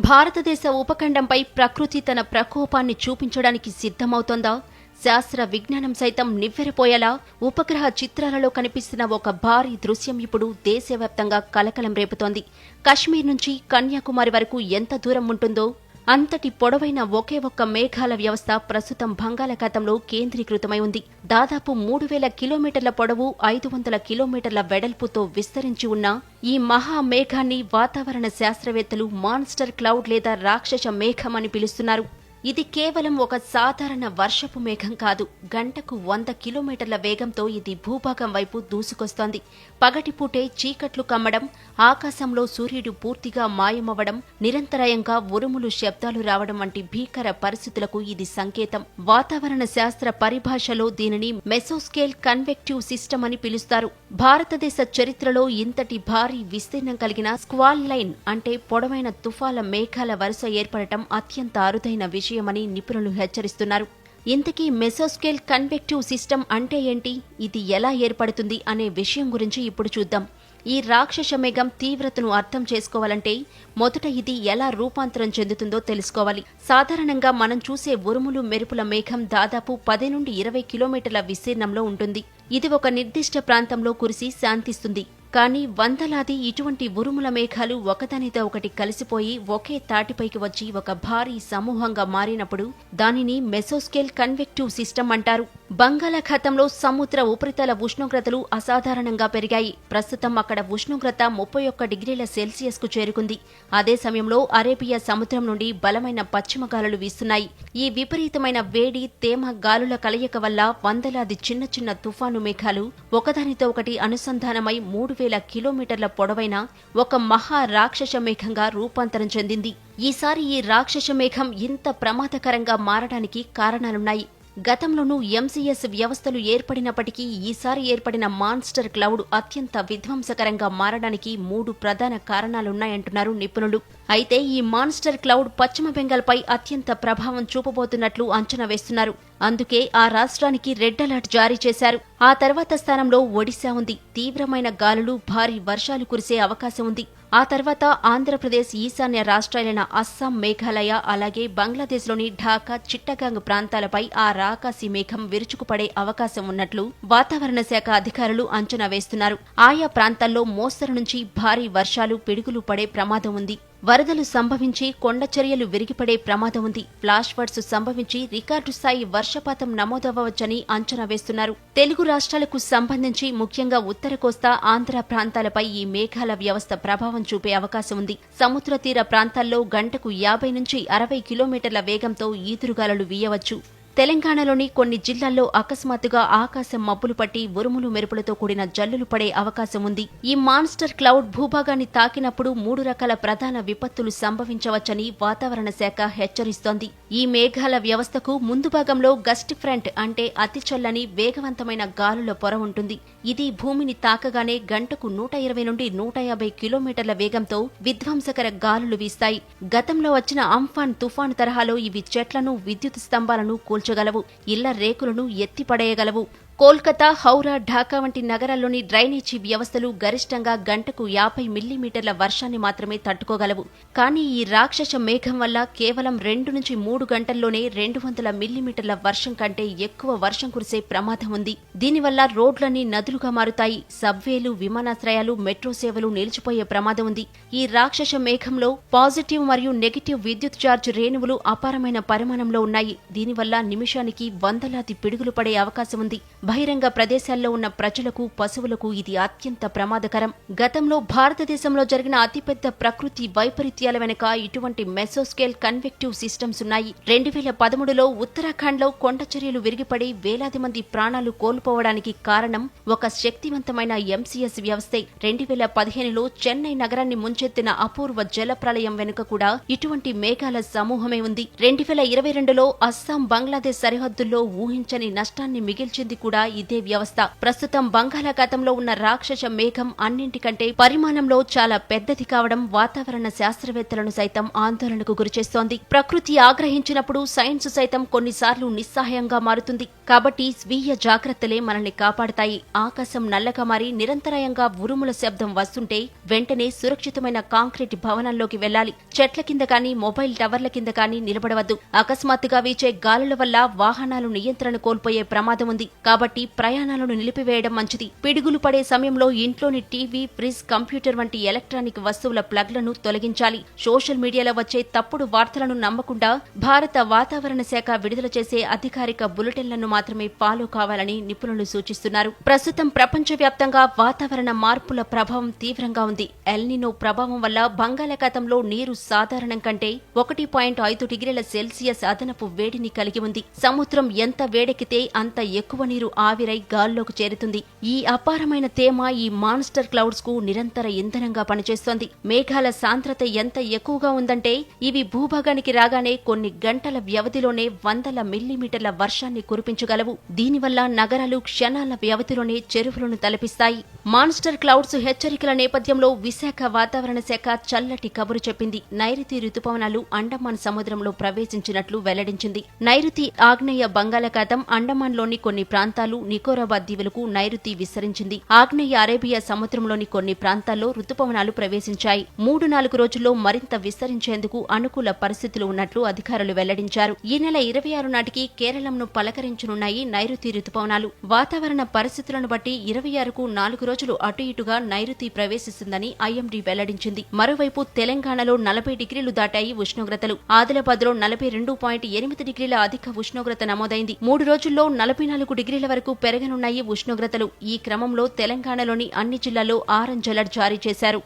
భారతదేశ ఉపఖండంపై ప్రకృతి తన ప్రకోపాన్ని చూపించడానికి సిద్ధమవుతోందా? శాస్త్ర విజ్ఞానం సైతం నివ్వెరపోయేలా ఉపగ్రహ చిత్రాలలో కనిపిస్తున్న ఒక భారీ దృశ్యం ఇప్పుడు దేశవ్యాప్తంగా కలకలం రేపుతోంది. కశ్మీర్ నుంచి కన్యాకుమారి వరకు ఎంత దూరం ఉంటుందో అంతటి పొడవైన ఒకే ఒక్క మేఘాల వ్యవస్థ ప్రస్తుతం బంగాళాఖాతంలో కేంద్రీకృతమై ఉంది. దాదాపు 3000 కిలోమీటర్ల పొడవు, 500 కిలోమీటర్ల వెడల్పుతో విస్తరించి ఉన్న ఈ మహా మేఘాన్ని వాతావరణ శాస్త్రవేత్తలు మాన్స్టర్ క్లౌడ్ లేదా రాక్షస మేఘం అని పిలుస్తున్నారు. ఇది కేవలం ఒక సాధారణ వర్షపు మేఘం కాదు. గంటకు 100 కిలోమీటర్ల వేగంతో ఇది భూభాగం వైపు దూసుకొస్తోంది. పగటిపూటే చీకట్లు కమ్మడం, ఆకాశంలో సూర్యుడు పూర్తిగా మాయమవ్వడం, నిరంతరాయంగా ఉరుములు శబ్దాలు రావడం వంటి భీకర పరిస్థితులకు ఇది సంకేతం. వాతావరణ శాస్త్ర పరిభాషలో దీనిని మెసోస్కేల్ కన్వెక్టివ్ సిస్టమ్ అని పిలుస్తారు. భారతదేశ చరిత్రలో ఇంతటి భారీ విస్తీర్ణం కలిగిన స్క్వాల్ లైన్ అంటే పొడవైన తుఫాల మేఘాల వరుస ఏర్పడటం అత్యంత అరుదైన విషయమని నిపుణులు హెచ్చరిస్తున్నారు. ఇంతకీ మెసోస్కేల్ కన్వెక్టివ్ సిస్టమ్ అంటే ఏంటి, ఇది ఎలా ఏర్పడుతుంది అనే విషయం గురించి ఇప్పుడు చూద్దాం. ఈ రాక్షస మేఘం తీవ్రతను అర్థం చేసుకోవాలంటే మొదట ఇది ఎలా రూపాంతరం చెందుతుందో తెలుసుకోవాలి. సాధారణంగా మనం చూసే ఉరుములు మెరుపుల మేఘం దాదాపు 10 నుండి 20 కిలోమీటర్ల విస్తీర్ణంలో ఉంటుంది. ఇది ఒక నిర్దిష్ట ప్రాంతంలో కురిసి శాంతిస్తుంది. కానీ వందలాది ఇటువంటి ఉరుముల మేఘాలు ఒకదానితో ఒకటి కలిసిపోయి ఒకే తాటిపైకి వచ్చి ఒక భారీ సమూహంగా మారినప్పుడు దానిని మెసోస్కేల్ కన్వెక్టివ్ సిస్టమ్ అంటారు. బంగాళాఖాతంలో సముద్ర ఉపరితల ఉష్ణోగ్రతలు అసాధారణంగా పెరిగాయి. ప్రస్తుతం అక్కడ ఉష్ణోగ్రత 31 డిగ్రీల సెల్సియస్ కు చేరుకుంది. అదే సమయంలో అరేబియా సముద్రం నుండి బలమైన పశ్చిమ గాలులు వీస్తున్నాయి. ఈ విపరీతమైన వేడి, తేమ గాలుల కలయిక వల్ల వందలాది చిన్న చిన్న తుఫాను మేఘాలు ఒకదానితో ఒకటి అనుసంధానమై 3000 కిలోమీటర్ల పొడవైన ఒక మహా రాక్షస మేఘంగా రూపాంతరం చెందింది. ఈసారి ఈ రాక్షస మేఘం ఇంత ప్రమాదకరంగా మారడానికి కారణాలున్నాయి. గతంలోనూ ఎంసీఎస్ వ్యవస్థలు ఏర్పడినప్పటికీ ఈసారి ఏర్పడిన మాన్స్టర్ క్లౌడ్ అత్యంత విధ్వంసకరంగా మారడానికి 3 ప్రధాన కారణాలున్నాయంటున్నారు నిపుణులు. అయితే ఈ మాన్స్టర్ క్లౌడ్ పశ్చిమ బెంగాల్పై అత్యంత ప్రభావం చూపబోతున్నట్లు అంచనా వేస్తున్నారు. అందుకే ఆ రాష్ట్రానికి రెడ్ అలర్ట్ జారీ చేశారు. ఆ తర్వాత స్థానంలో ఒడిశా ఉంది. తీవ్రమైన గాలులు, భారీ వర్షాలు కురిసే అవకాశం ఉంది. ఆ తర్వాత ఆంధ్రప్రదేశ్ ఈశాన్య రాష్ట్రాలైన అస్సాం, మేఘాలయ, అలాగే బంగ్లాదేశ్లోని ఢాకా, చిట్టగాంగ్ ప్రాంతాలపై ఆ రాకాసి మేఘం విరుచుకుపడే అవకాశం ఉన్నట్లు వాతావరణ శాఖ అధికారులు అంచనా వేస్తున్నారు. ఆయా ప్రాంతాల్లో మోస్తరు నుంచి భారీ వర్షాలు, పిడుగులు పడే ప్రమాదం ఉంది. వరదలు సంభవించి కొండచర్యలు విరిగిపడే ప్రమాదం ఉంది. ఫ్లాష్ ఫ్లడ్స్ సంభవించి రికార్డు స్థాయి వర్షపాతం నమోదవ్వవచ్చని అంచనా వేస్తున్నారు. తెలుగు రాష్ట్రాలకు సంబంధించి ముఖ్యంగా ఉత్తర కోస్తా, ఆంధ్ర ప్రాంతాలపై ఈ మేఘాల వ్యవస్థ ప్రభావం చూపే అవకాశం ఉంది. సముద్ర తీర ప్రాంతాల్లో గంటకు 50 నుంచి 60 కిలోమీటర్ల వేగంతో ఈదురుగాలులు వీయవచ్చు. తెలంగాణలోని కొన్ని జిల్లాల్లో అకస్మాత్తుగా ఆకాశం మబ్బులు పట్టి ఉరుములు మెరుపులతో కూడిన జల్లులు పడే అవకాశం ఉంది. ఈ మాన్స్టర్ క్లౌడ్ భూభాగాన్ని తాకినప్పుడు 3 రకాల ప్రధాన విపత్తులు సంభవించవచ్చని వాతావరణ శాఖ హెచ్చరిస్తోంది. ఈ మేఘాల వ్యవస్థకు ముందు భాగంలో గస్ట్ ఫ్రంట్ అంటే అతి చల్లని, వేగవంతమైన గాలుల పొర ఉంటుంది. ఇది భూమిని తాకగానే గంటకు 120 నుండి 150 కిలోమీటర్ల వేగంతో విధ్వంసకర గాలులు వీస్తాయి. గతంలో వచ్చిన అంఫాన్ తుఫాను తరహాలో ఇవి చెట్లను, విద్యుత్ స్తంభాలను కూల్చగలవు, ఇళ్ల రేకులను ఎత్తిపడేయగలవు. కోల్కతా, హౌరా, ఢాకా వంటి నగరాల్లోని డ్రైనేజీ వ్యవస్థలు గరిష్టంగా గంటకు 50 మిల్లీమీటర్ల వర్షాన్ని మాత్రమే తట్టుకోగలవు. కానీ ఈ రాక్షస మేఘం వల్ల కేవలం 2 నుంచి 3 గంటల్లోనే 200 మిల్లీమీటర్ల వర్షం కంటే ఎక్కువ వర్షం కురిసే ప్రమాదం ఉంది. దీనివల్ల రోడ్లన్నీ నదులుగా మారుతాయి. సబ్వేలు, విమానాశ్రయాలు, మెట్రో సేవలు నిలిచిపోయే ప్రమాదం ఉంది. ఈ రాక్షస మేఘంలో పాజిటివ్ మరియు నెగటివ్ విద్యుత్ ఛార్జ్ రేణువులు అపారమైన పరిమాణంలో ఉన్నాయి. దీనివల్ల నిమిషానికి వందలాది పిడుగులు పడే అవకాశం ఉంది. బహిరంగ ప్రదేశాల్లో ఉన్న ప్రజలకు, పశువులకు ఇది అత్యంత ప్రమాదకరం. గతంలో భారతదేశంలో జరిగిన అతిపెద్ద ప్రకృతి వైపరీత్యాల వెనుక ఇటువంటి మెసోస్కేల్ కన్వెక్టివ్ సిస్టమ్స్ ఉన్నాయి. 2013లో ఉత్తరాఖండ్లో కొండచర్యలు విరిగిపడి వేలాది మంది ప్రాణాలు కోల్పోవడానికి కారణం ఒక శక్తివంతమైన ఎంసీఎస్ వ్యవస్థే. 2015లో చెన్నై నగరాన్ని ముంచెత్తిన అపూర్వ జల ప్రళయం వెనుక కూడా ఇటువంటి మేఘాల సమూహమే ఉంది. 2022లో అస్సాం, బంగ్లాదేశ్ సరిహద్దుల్లో ఊహించని నష్టాన్ని మిగిల్చింది కూడా కూడా ఇదే వ్యవస్థ. ప్రస్తుతం బంగాళాఖాతంలో ఉన్న రాక్షస మేఘం అన్నింటికంటే పరిమాణంలో చాలా పెద్దది కావడం వాతావరణ శాస్త్రవేత్తలను సైతం ఆందోళనకు గురిచేస్తోంది. ప్రకృతి ఆగ్రహించినప్పుడు సైన్స్ సైతం కొన్నిసార్లు నిస్సహాయంగా మారుతుంది. కాబట్టి స్వీయ జాగ్రత్తలే మనల్ని కాపాడతాయి. ఆకాశం నల్లగా మారి నిరంతరాయంగా ఉరుముల శబ్దం వస్తుంటే వెంటనే సురక్షితమైన కాంక్రీట్ భవనంలోకి వెళ్లాలి. చెట్ల కింద కానీ మొబైల్ టవర్ల కింద కానీ నిలబడవద్దు. అకస్మాత్తుగా వీచే గాలుల వల్ల వాహనాలు నియంత్రణ కోల్పోయే ప్రమాదం ఉంది. కాబట్టి ప్రయాణాలను నిలిపివేయడం మంచిది. పిడుగులు పడే సమయంలో ఇంట్లోని టీవీ, ఫ్రిజ్, కంప్యూటర్ వంటి ఎలక్ట్రానిక్ వస్తువుల ప్లగ్లను తొలగించాలి. సోషల్ మీడియాలో వచ్చే తప్పుడు వార్తలను నమ్మకుండా భారత వాతావరణ శాఖ విడుదల చేసే అధికారిక బులెటిన్లను మాత్రమే ఫాలో కావాలని నిపుణులు సూచిస్తున్నారు. ప్రస్తుతం ప్రపంచవ్యాప్తంగా వాతావరణ మార్పుల ప్రభావం తీవ్రంగా ఉంది. ఎల్నినో ప్రభావం వల్ల బంగాళాఖాతంలో నీరు సాధారణం కంటే 1.5 డిగ్రీల సెల్సియస్ అదనపు వేడిని కలిగి ఉంది. సముద్రం ఎంత వేడెక్కితే అంత ఎక్కువ నీరు ఆవిరై గాల్లోకి చేరుతుంది. ఈ అపారమైన తేమ ఈ మాన్స్టర్ క్లౌడ్స్ కు నిరంతర ఇంధనంగా పనిచేస్తోంది. మేఘాల సాంద్రత ఎంత ఎక్కువగా ఉందంటే ఇవి భూభాగానికి రాగానే కొన్ని గంటల వ్యవధిలోనే వందల మిల్లీమీటర్ల వర్షాన్ని కురిపించగలవు. దీనివల్ల నగరాలు క్షణాల వ్యవధిలోనే చెరువులను తలపిస్తాయి. మాన్స్టర్ క్లౌడ్స్ హెచ్చరికల నేపథ్యంలో విశాఖ వాతావరణ శాఖ చల్లటి కబురు చెప్పింది. నైరుతి రుతుపవనాలు అండమాన్ సముద్రంలో ప్రవేశించినట్లు వెల్లడించింది. నైరుతి ఆగ్నేయ బంగాళాఖాతం, అండమాన్లోని కొన్ని ప్రాంతాలు, నికోరాబాద్ దీవులకు నైరుతి విస్తరించింది. ఆగ్నేయ అరేబియా సముద్రంలోని కొన్ని ప్రాంతాల్లో రుతుపవనాలు ప్రవేశించాయి. 3-4 రోజుల్లో మరింత విస్తరించేందుకు అనుకూల పరిస్థితులు ఉన్నట్లు అధికారులు వెల్లడించారు. ఈ నెల 26 నాటికి కేరళంను పలకరించనున్నాయి నైరుతి రుతుపవనాలు. వాతావరణ పరిస్థితులను బట్టి 26కు 4 రోజులు అటు ఇటుగా నైరుతి ప్రవేశిస్తుందని ఐఎండీ వెల్లడించింది. మరోవైపు తెలంగాణలో 40 డిగ్రీలు దాటాయి ఉష్ణోగ్రతలు. ఆదిలాబాద్లో 42.8 డిగ్రీల అధిక ఉష్ణోగ్రత నమోదైంది. 3 రోజుల్లో 44 డిగ్రీల వరకు పెరగనున్నాయి ఉష్ణోగ్రతలు. ఈ క్రమంలో తెలంగాణలోని అన్ని జిల్లాల్లో ఆరెంజ్ అలర్ట్ జారీ చేశారు.